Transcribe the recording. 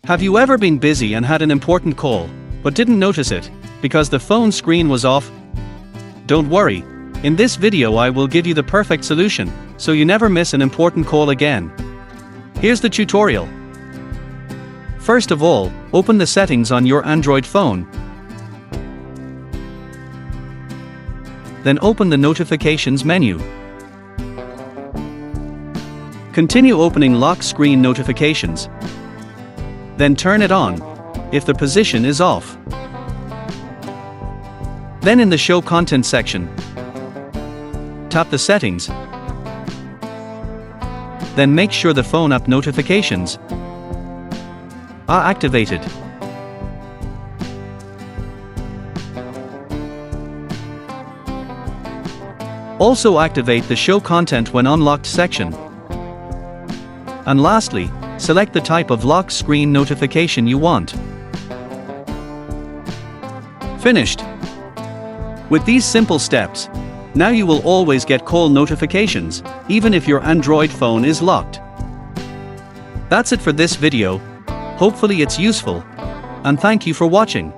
Have you ever been busy and had an important call, but didn't notice it, because the phone screen was off? Don't worry, in this video I will give you the perfect solution, so you never miss an important call again. Here's the tutorial. First of all, open the settings on your Android phone. Then open the notifications menu. Continue opening lock screen notifications. Then turn it on, if the position is off. Then in the Show Content section, tap the settings. Then make sure the phone app notifications are activated. Also activate the Show Content when unlocked section. And lastly, select the type of lock screen notification you want. Finished. With these simple steps, now you will always get call notifications, even if your Android phone is locked. That's it for this video. Hopefully it's useful. And thank you for watching.